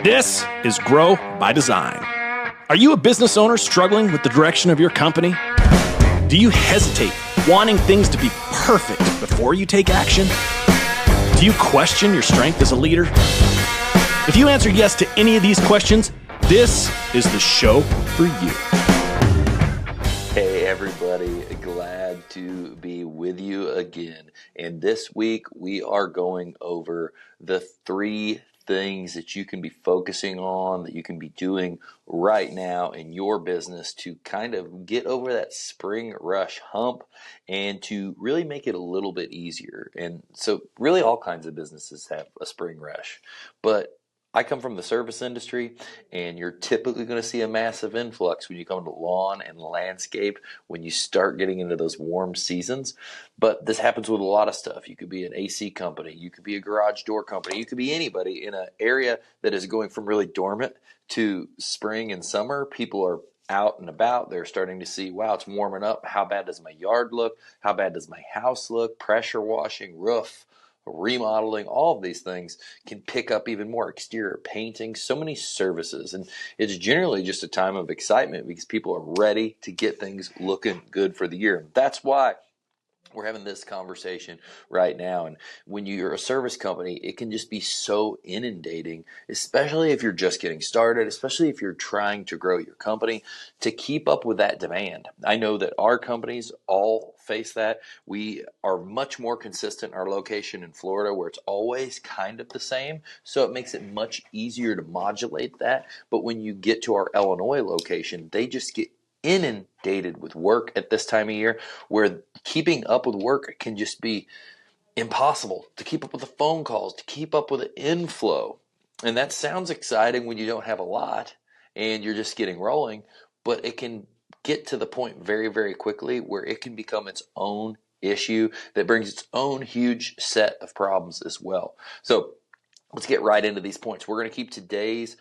This is Grow by Design. Are you a business owner struggling with the direction of your company? Do you hesitate, wanting things to be perfect before you take action? Do you question your strength as a leader? If you answer yes to any of these questions, this is the show for you. Hey everybody, glad to be with you again. And this week we are going over the 3 things that you can be focusing on, that you can be doing right now in your business to kind of get over that spring rush hump and to really make it a little bit easier. And so really all kinds of businesses have a spring rush, but I come from the service industry, and you're typically going to see a massive influx when you come to lawn and landscape when you start getting into those warm seasons. But this happens with a lot of stuff. You could be an AC company, you could be a garage door company, you could be anybody in an area that is going from really dormant to spring and summer. People are out and about. They're starting to see, wow, it's warming up. How bad does my yard look? How bad does my house look? Pressure washing, roof, remodeling, all of these things can pick up even more. Exterior painting, so many services. And it's generally just a time of excitement because people are ready to get things looking good for the year. That's why we're having this conversation right now. And when you're a service company, it can just be so inundating, especially if you're just getting started, especially if you're trying to grow your company, to keep up with that demand. I know that our companies all face that. We are much more consistent in our location in Florida, where it's always kind of the same. So it makes it much easier to modulate that. But when you get to our Illinois location, they just get inundated with work at this time of year, where keeping up with work can just be impossible. To keep up with the phone calls, to keep up with the inflow. And that sounds exciting when you don't have a lot and you're just getting rolling, but it can get to the point very, very quickly where it can become its own issue that brings its own huge set of problems as well. So let's get right into these points. We're going to keep today's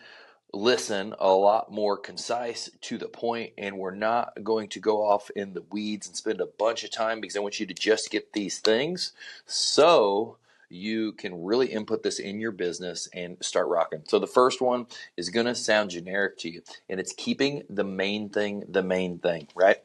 listen a lot more concise, to the point, and we're not going to go off in the weeds and spend a bunch of time, because I want you to just get these things so you can really input this in your business and start rocking. So the first one is going to sound generic to you, and it's keeping the main thing, right?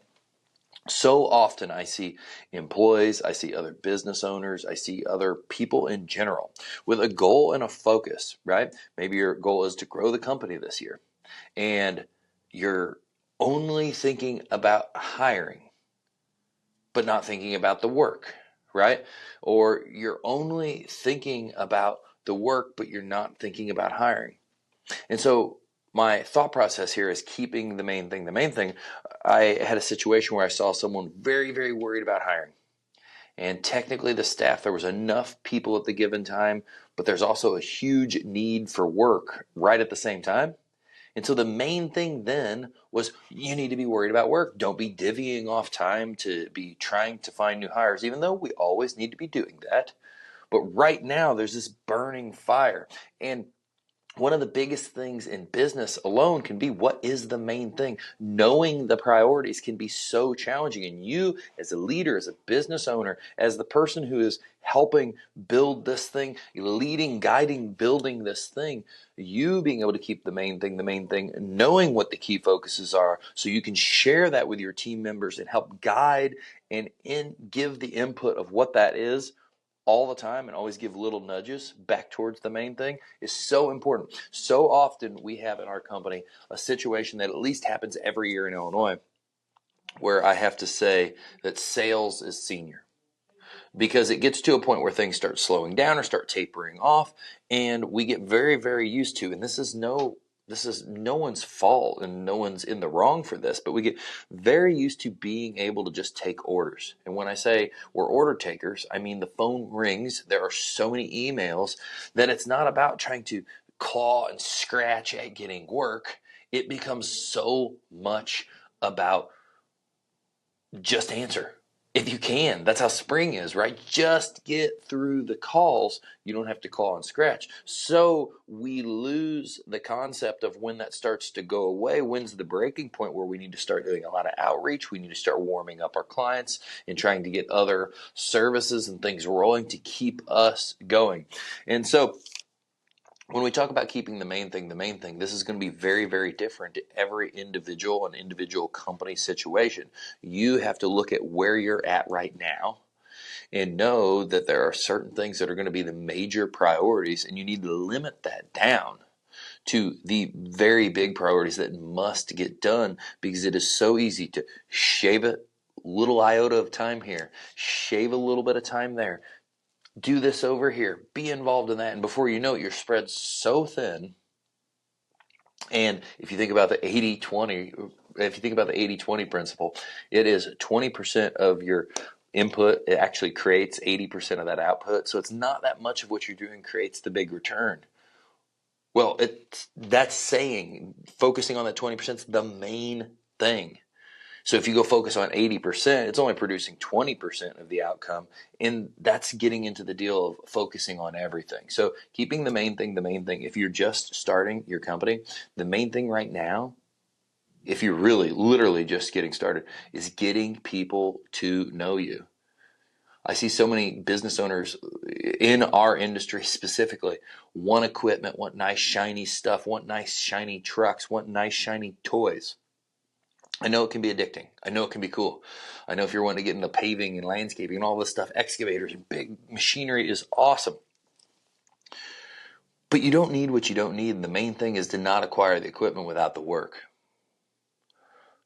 So often I see employees, I see other business owners, I see other people in general with a goal and a focus, right? Maybe your goal is to grow the company this year, and you're only thinking about hiring, but not thinking about the work, right? Or you're only thinking about the work, but you're not thinking about hiring. And so my thought process here is keeping the main thing. I had a situation where I saw someone very, very worried about hiring. And technically the staff, there was enough people at the given time, but there's also a huge need for work right at the same time. And so the main thing then was, you need to be worried about work. Don't be divvying off time to be trying to find new hires, even though we always need to be doing that. But right now there's this burning fire. And one of the biggest things in business alone can be, what is the main thing? Knowing the priorities can be so challenging. And you, as a leader, as a business owner, as the person who is helping build this thing, leading, guiding, building this thing, you being able to keep the main thing, knowing what the key focuses are, so you can share that with your team members and help guide and give the input of what that is all the time, and always give little nudges back towards the main thing, is so important. So often we have in our company a situation that at least happens every year in Illinois, where I have to say that sales is senior, because it gets to a point where things start slowing down or start tapering off, and we get very, very used to, and this is no one's fault and no one's in the wrong for this, but we get very used to being able to just take orders. And when I say we're order takers, I mean the phone rings, there are so many emails, that it's not about trying to claw and scratch at getting work. It becomes so much about just answer. If you can, that's how spring is, right? Just get through the calls. You don't have to call and scratch. So we lose the concept of when that starts to go away. When's the breaking point where we need to start doing a lot of outreach? We need to start warming up our clients and trying to get other services and things rolling to keep us going. And so when we talk about keeping the main thing, this is going to be very, very different to every individual and individual company situation. You have to look at where you're at right now and know that there are certain things that are going to be the major priorities, and you need to limit that down to the very big priorities that must get done, because it is so easy to shave a little iota of time here, shave a little bit of time there, do this over here, be involved in that, and before you know it, you're spread so thin. And if you think about the 80-20, if you think about the 80-20 principle, it is 20% of your input. It actually creates 80% of that output. So it's not that much of what you're doing creates the big return. Well, that's saying focusing on that 20% is the main thing. So if you go focus on 80%, it's only producing 20% of the outcome. And that's getting into the deal of focusing on everything. So keeping the main thing, if you're just starting your company, the main thing right now, if you're really literally just getting started, is getting people to know you. I see so many business owners in our industry specifically want equipment, want nice shiny stuff, want nice shiny trucks, want nice shiny toys. I know it can be addicting. I know it can be cool. I know if you're wanting to get into paving and landscaping and all this stuff, excavators and big machinery is awesome. But you don't need what you don't need. And the main thing is to not acquire the equipment without the work.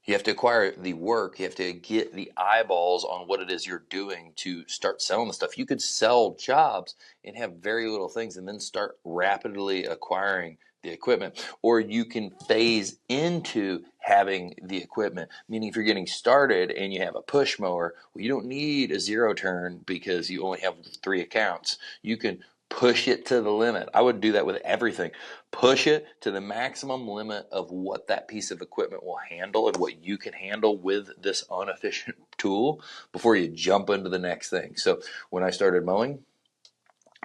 You have to acquire the work. You have to get the eyeballs on what it is you're doing to start selling the stuff. You could sell jobs and have very little things and then start rapidly acquiring the equipment. Or you can phase into having the equipment, meaning if you're getting started and you have a push mower, well, you don't need a zero turn because you only have 3 accounts. You can push it to the limit. I would do that with everything. Push it to the maximum limit of what that piece of equipment will handle and what you can handle with this inefficient tool before you jump into the next thing. So when I started mowing,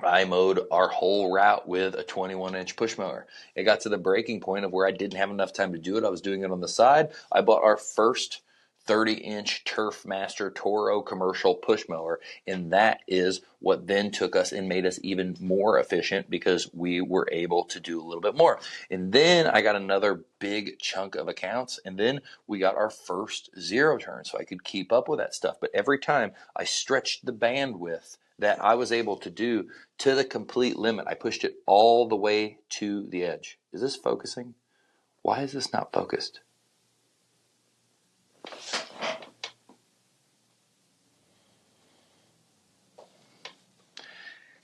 I mowed our whole route with a 21-inch push mower. It got to the breaking point of where I didn't have enough time to do it. I was doing it on the side. I bought our first 30-inch Turf Master Toro commercial push mower, and that is what then took us and made us even more efficient because we were able to do a little bit more. And then I got another big chunk of accounts, and then we got our first zero turn, so I could keep up with that stuff. But every time I stretched the bandwidth that I was able to do to the complete limit, I pushed it all the way to the edge. Is this focusing? Why is this not focused?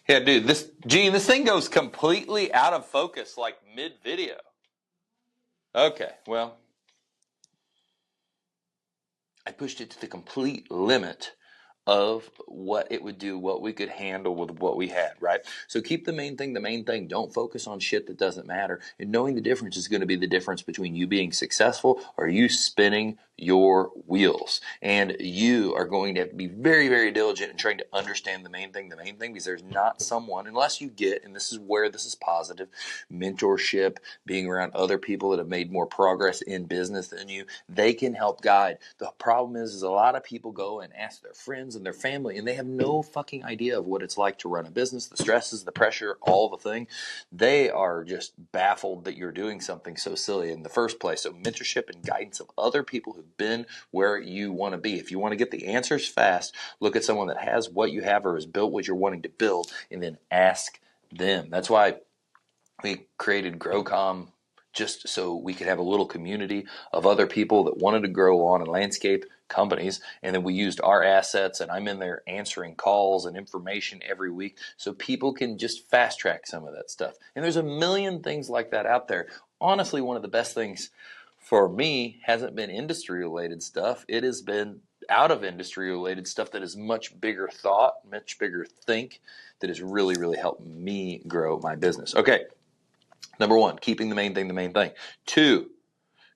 Yeah, dude, this thing goes completely out of focus like mid-video. Okay, well, I pushed it to the complete limit of what it would do, what we could handle with what we had, right? So keep the main thing. Don't focus on shit that doesn't matter. And knowing the difference is going to be the difference between you being successful or you spinning your wheels. And you are going to have to be very, very diligent in trying to understand the main thing, because there's not someone, unless you get, and this is where this is positive, mentorship, being around other people that have made more progress in business than you, they can help guide. The problem is a lot of people go and ask their friends and their family, and they have no fucking idea of what it's like to run a business, the stresses, the pressure, all the thing. They are just baffled that you're doing something so silly in the first place. So mentorship and guidance of other people who've been where you want to be. If you want to get the answers fast, look at someone that has what you have or has built what you're wanting to build, and then ask them. That's why we created GrowCom, just so we could have a little community of other people that wanted to grow lawn and landscape companies. And then we used our assets, and I'm in there answering calls and information every week so people can just fast track some of that stuff. And there's a million things like that out there. Honestly, one of the best things for me hasn't been industry related stuff. It has been out of industry related stuff that is much bigger thought, much bigger think, that has really, really helped me grow my business. Okay. Number 1, keeping the main thing. 2,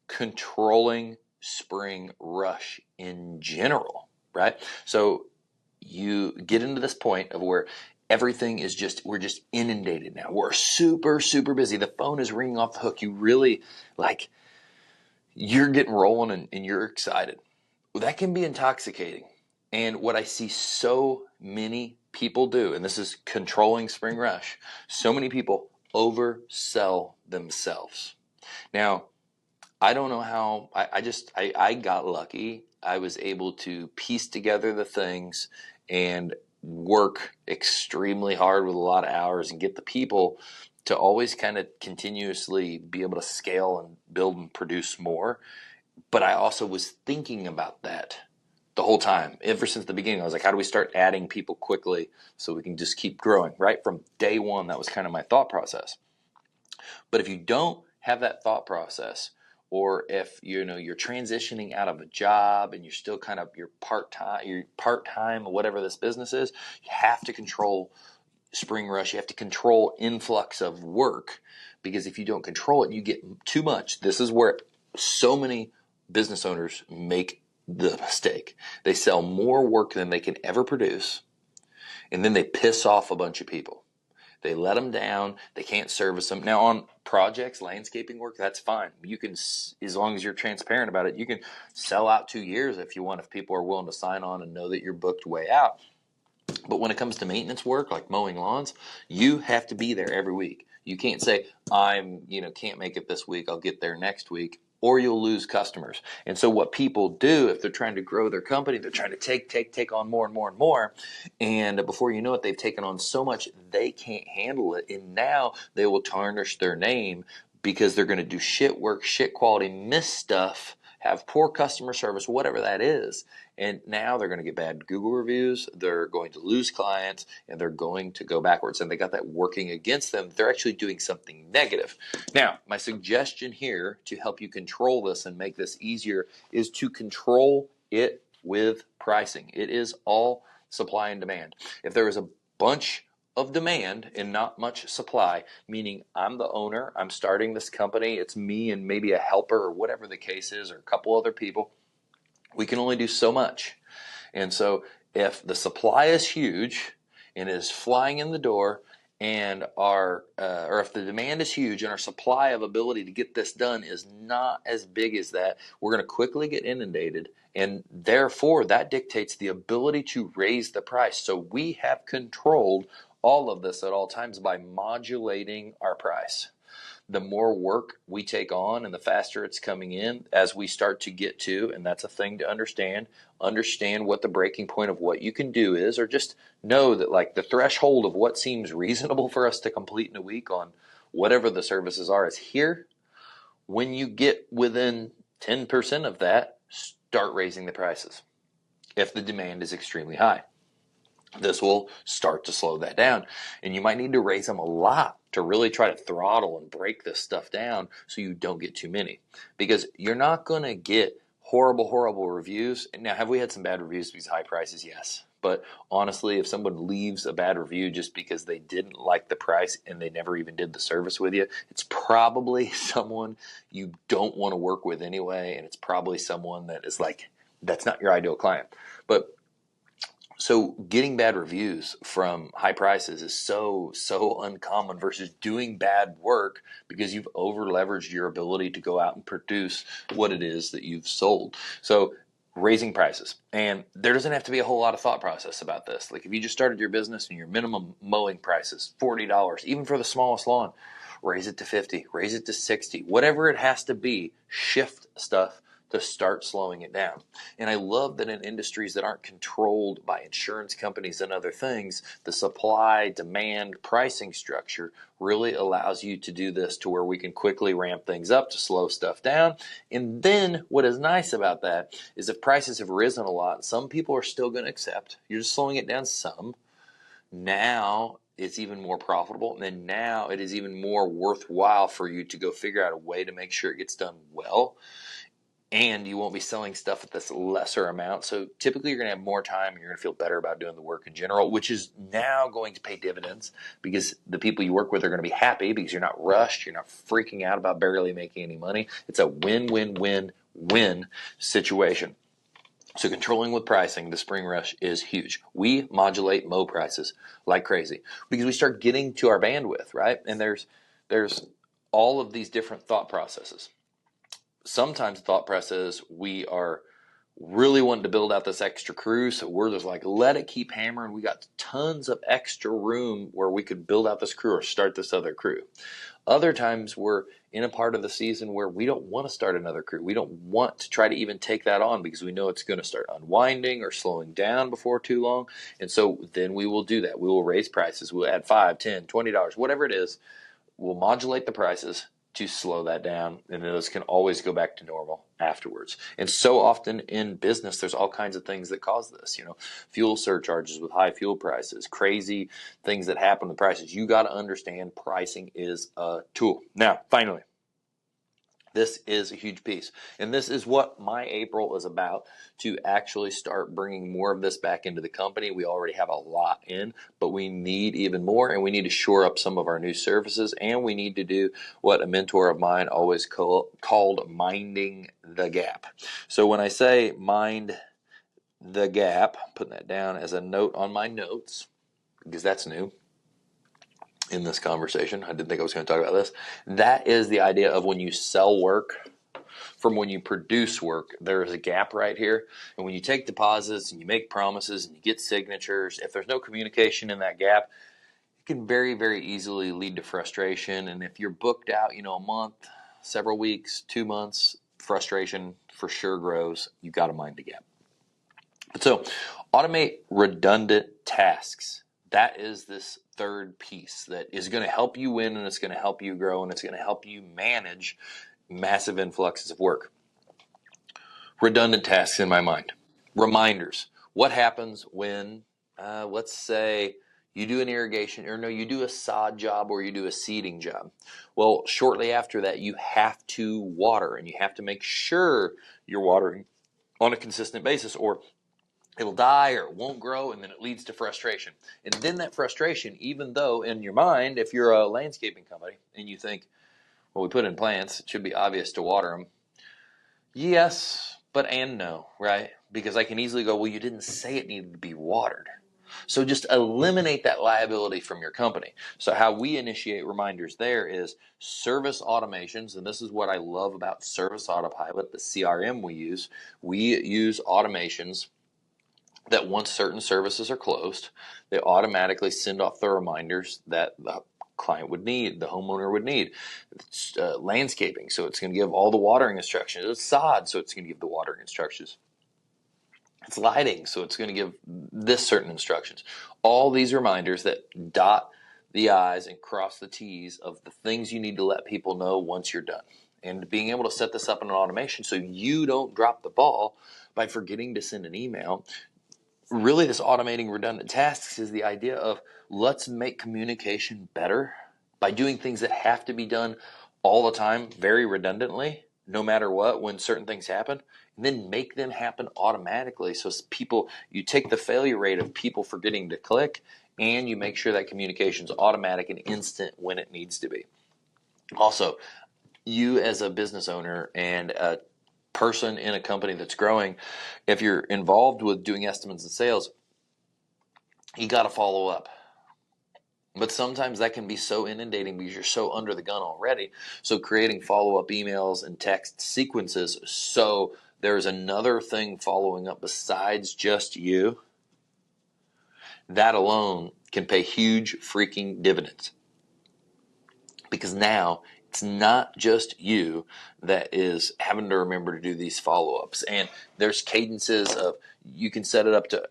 controlling spring rush in general, right? So you get into this point of where everything is we're just inundated now. We're super, super busy. The phone is ringing off the hook. You really, you're getting rolling and you're excited. Well, that can be intoxicating. And what I see so many people do, and this is controlling spring rush, so many people oversell themselves. Now, I don't know how, I got lucky. I was able to piece together the things and work extremely hard with a lot of hours and get the people to always kind of continuously be able to scale and build and produce more. But I also was thinking about that the whole time. Ever since the beginning, I was like, how do we start adding people quickly so we can just keep growing, right? From day one, that was kind of my thought process. But if you don't have that thought process, or if you're transitioning out of a job and you're still kind of you're part-time or whatever this business is, you have to control spring rush. You have to control influx of work, because if you don't control it, you get too much. This is where so many business owners make the mistake. They sell more work than they can ever produce, and then they piss off a bunch of people. They let them down. They can't service them. Now, on projects, landscaping work, that's fine. You can, as long as you're transparent about it, you can sell out 2 years if you want, if people are willing to sign on and know that you're booked way out. But when it comes to maintenance work, like mowing lawns, you have to be there every week. You can't say, can't make it this week, I'll get there next week, or you'll lose customers. And so what people do, if they're trying to grow their company, they're trying to take on more and more and more. And before you know it, they've taken on so much they can't handle it. And now they will tarnish their name because they're going to do shit work, shit quality, miss stuff, have poor customer service, whatever that is. And now they're going to get bad Google reviews, they're going to lose clients, and they're going to go backwards. And they got that working against them. They're actually doing something negative. Now, my suggestion here to help you control this and make this easier is to control it with pricing. It is all supply and demand. If there is a bunch of demand and not much supply, meaning I'm the owner, I'm starting this company, it's me and maybe a helper or whatever the case is, or a couple other people, we can only do so much. And so if the supply is huge and is flying in the door, and or if the demand is huge and our supply of ability to get this done is not as big as that, we're going to quickly get inundated, and therefore that dictates the ability to raise the price. So we have controlled all of this at all times by modulating our price. The more work we take on and the faster it's coming in, as we start to get to, and that's a thing to understand what the breaking point of what you can do is, or just know that like the threshold of what seems reasonable for us to complete in a week on whatever the services are is here. When you get within 10% of that, start raising the prices if the demand is extremely high. This will start to slow that down, and you might need to raise them a lot to really try to throttle and break this stuff down so you don't get too many, because you're not going to get horrible reviews. Now, have we had some bad reviews because of high prices? Yes. But honestly, if someone leaves a bad review just because they didn't like the price and they never even did the service with you, it's probably someone you don't want to work with anyway, and it's probably someone that is like, that's not your ideal client. But so getting bad reviews from high prices is so uncommon versus doing bad work because you've over leveraged your ability to go out and produce what it is that you've sold. So raising prices, and there doesn't have to be a whole lot of thought process about this. Like if you just started your business and your minimum mowing price is $40, even for the smallest lawn, raise it to $50, raise it to $60, whatever it has to be, shift stuff to start slowing it down. And I love that in industries that aren't controlled by insurance companies and other things, the supply, demand, pricing structure really allows you to do this to where we can quickly ramp things up to slow stuff down. And then what is nice about that is if prices have risen a lot, some people are still going to accept. You're just slowing it down some. Now it's even more profitable, and then now it is even more worthwhile for you to go figure out a way to make sure it gets done well. And you won't be selling stuff at this lesser amount. So typically you're going to have more time and you're going to feel better about doing the work in general, which is now going to pay dividends because the people you work with are going to be happy because you're not rushed. You're not freaking out about barely making any money. It's a win-win-win-win situation. So controlling with pricing, the spring rush is huge. We modulate mow prices like crazy because we start getting to our bandwidth, right? And there's all of these different thought processes. Sometimes the thought process we are really wanted to build out this extra crew. So we're just like, let it keep hammering. We got tons of extra room where we could build out this crew or start this other crew. Other times we're in a part of the season where we don't want to start another crew. We don't want to try to even take that on because we know it's going to start unwinding or slowing down before too long. And so then we will do that. We will raise prices. We'll add $5, $10, $20, whatever it is. We'll modulate the prices to slow that down, and those can always go back to normal afterwards. And so often in business, there's all kinds of things that cause this, fuel surcharges with high fuel prices, crazy things that happen with prices. You got to understand pricing is a tool. Now, finally, this is a huge piece. And this is what my April is about, to actually start bringing more of this back into the company. We already have a lot in, but we need even more, and we need to shore up some of our new services, and we need to do what a mentor of mine always called minding the gap. So when I say mind the gap, I'm putting that down as a note on my notes because that's new in this conversation. I didn't think I was going to talk about this. That is the idea of when you sell work from when you produce work. There is a gap right here. And when you take deposits and you make promises and you get signatures, if there's no communication in that gap, it can very, very easily lead to frustration. And if you're booked out, a month, several weeks, 2 months, frustration for sure grows. You got to mind the gap. So automate redundant tasks. That is this third piece that is going to help you win, and it's going to help you grow, and it's going to help you manage massive influxes of work. Redundant tasks in my mind. Reminders. What happens when, let's say, you do an irrigation, or no, you do a sod job or you do a seeding job. Well, shortly after that, you have to water, and you have to make sure you're watering on a consistent basis, or it'll die or it won't grow, and then it leads to frustration. And then that frustration, even though in your mind, if you're a landscaping company and you think, well, we put in plants, it should be obvious to water them. Yes, but and no, right? Because I can easily go, well, you didn't say it needed to be watered. So just eliminate that liability from your company. So how we initiate reminders there is service automations, and this is what I love about Service Autopilot, the CRM we use. We use automations that once certain services are closed, they automatically send off the reminders that the client would need, the homeowner would need. It's landscaping, so it's going to give all the watering instructions. It's sod, so it's going to give the watering instructions. It's lighting, so it's going to give this certain instructions. All these reminders that dot the I's and cross the T's of the things you need to let people know once you're done. And being able to set this up in an automation so you don't drop the ball by forgetting to send an email. Really, this automating redundant tasks is the idea of let's make communication better by doing things that have to be done all the time, very redundantly, no matter what, when certain things happen, and then make them happen automatically. So you take the failure rate of people forgetting to click, and you make sure that communication is automatic and instant when it needs to be. Also, you as a business owner and a person in a company that's growing, if you're involved with doing estimates and sales, you got to follow up. But sometimes that can be so inundating because you're so under the gun already. So creating follow-up emails and text sequences so there's another thing following up besides just you, that alone can pay huge freaking dividends. Because now it's not just you that is having to remember to do these follow-ups. And there's cadences of, you can set it up to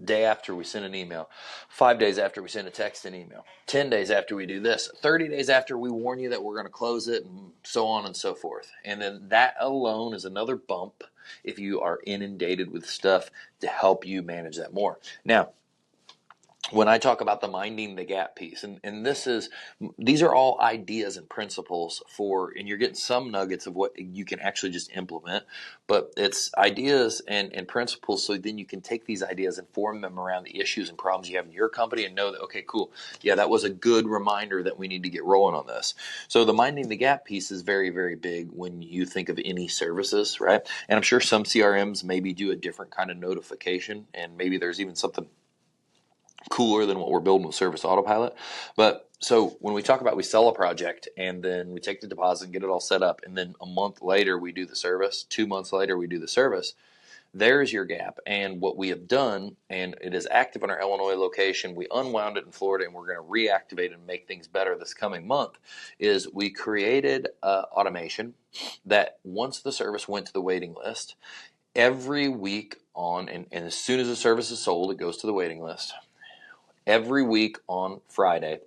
day after we send an email, 5 days after we send a text and email, 10 days after we do this, 30 days after we warn you that we're going to close it, and so on and so forth. And then that alone is another bump if you are inundated with stuff to help you manage that more. Now, when I talk about the minding the gap piece, and these are all ideas and principles and you're getting some nuggets of what you can actually just implement, but it's ideas and principles, so then you can take these ideas and form them around the issues and problems you have in your company and know that, okay, cool, yeah, that was a good reminder that we need to get rolling on this. So the minding the gap piece is very, very big when you think of any services, right? And I'm sure some CRMs maybe do a different kind of notification, and maybe there's even something cooler than what we're building with Service Autopilot. But so when we talk about we sell a project and then we take the deposit and get it all set up, and then a month later we do the service, 2 months later we do the service, there's your gap. And what we have done, and it is active in our Illinois location, we unwound it in Florida, and we're going to reactivate and make things better this coming month, is we created automation that once the service went to the waiting list, every week and as soon as the service is sold, it goes to the waiting list. Every week on Friday,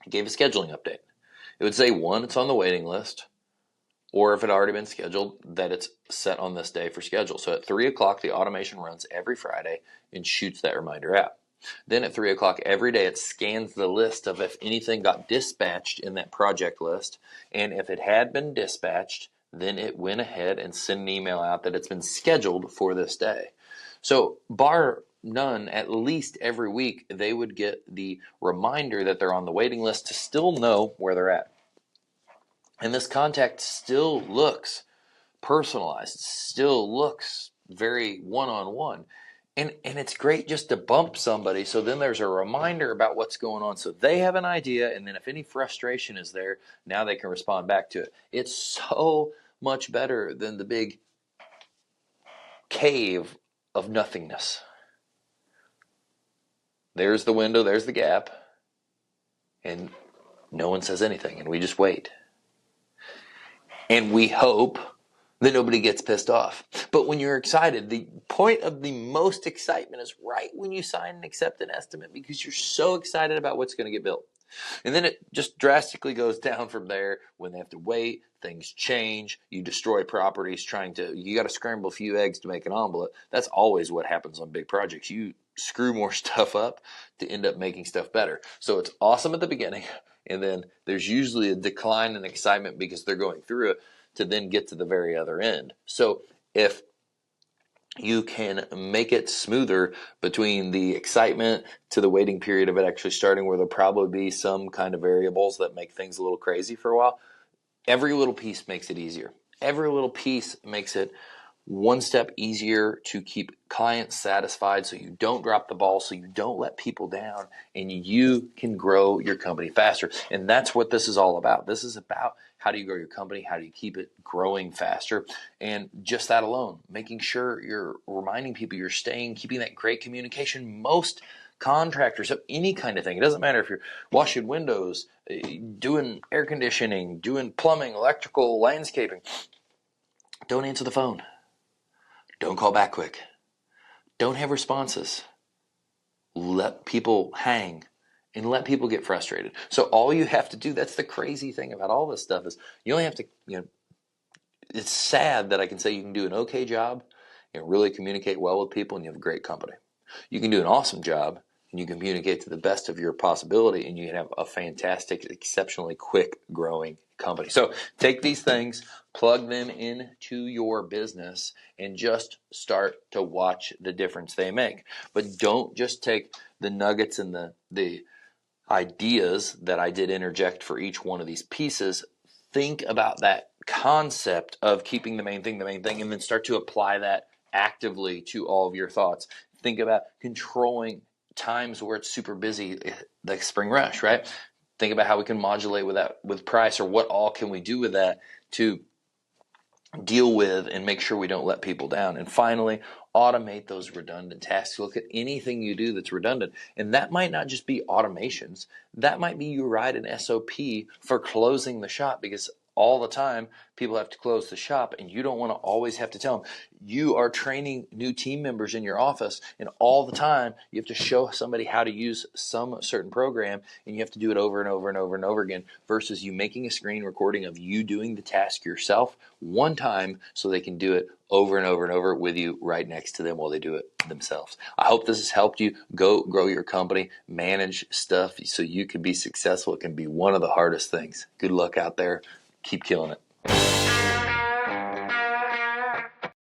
it gave a scheduling update. It would say, one, it's on the waiting list, or if it had already been scheduled, that it's set on this day for schedule. So at 3 o'clock, the automation runs every Friday and shoots that reminder out. Then at 3 o'clock every day, it scans the list of if anything got dispatched in that project list. And if it had been dispatched, then it went ahead and sent an email out that it's been scheduled for this day. So bar none, at least every week, they would get the reminder that they're on the waiting list to still know where they're at. And this contact still looks personalized, still looks very one-on-one. And it's great just to bump somebody, so then there's a reminder about what's going on, so they have an idea, and then if any frustration is there, now they can respond back to it. It's so much better than the big cave of nothingness. There's the window, there's the gap, and no one says anything, and we just wait. And we hope that nobody gets pissed off. But when you're excited, the point of the most excitement is right when you sign and accept an estimate, because you're so excited about what's going to get built. And then it just drastically goes down from there when they have to wait, things change, you destroy properties you got to scramble a few eggs to make an omelet. That's always what happens on big projects. You screw more stuff up to end up making stuff better. So it's awesome at the beginning, and then there's usually a decline in excitement because they're going through it to then get to the very other end. So if you can make it smoother between the excitement to the waiting period of it actually starting, where there'll probably be some kind of variables that make things a little crazy for a while, every little piece makes it easier. Every little piece makes it one step easier to keep clients satisfied, so you don't drop the ball, so you don't let people down, and you can grow your company faster. And that's what this is all about. This is about how do you grow your company, how do you keep it growing faster, and just that alone, making sure you're reminding people you're keeping that great communication. Most contractors of any kind of thing, it doesn't matter if you're washing windows, doing air conditioning, doing plumbing, electrical, landscaping, don't answer the phone. Don't call back quick. Don't have responses. Let people hang and let people get frustrated. So all you have to do, that's the crazy thing about all this stuff, is you only have to, it's sad that I can say you can do an okay job and really communicate well with people and you have a great company. You can do an awesome job and you communicate to the best of your possibility and you can have a fantastic, exceptionally quick growing company. So take these things, plug them into your business, and just start to watch the difference they make. But don't just take the nuggets and the ideas that I did interject for each one of these pieces. Think about that concept of keeping the main thing, and then start to apply that actively to all of your thoughts. Think about controlling times where it's super busy, like spring rush, right? Think about how we can modulate with price, or what all can we do with that to deal with and make sure we don't let people down. And finally, automate those redundant tasks. Look at anything you do that's redundant. And that might not just be automations. That might be you write an SOP for closing the shop, because all the time people have to close the shop and you don't want to always have to tell them. You are training new team members in your office, and all the time you have to show somebody how to use some certain program, and you have to do it over and over and over and over again, versus you making a screen recording of you doing the task yourself one time so they can do it over and over and over with you right next to them while they do it themselves. I hope this has helped you go grow your company, manage stuff so you can be successful. It can be one of the hardest things. Good luck out there. Keep killing it.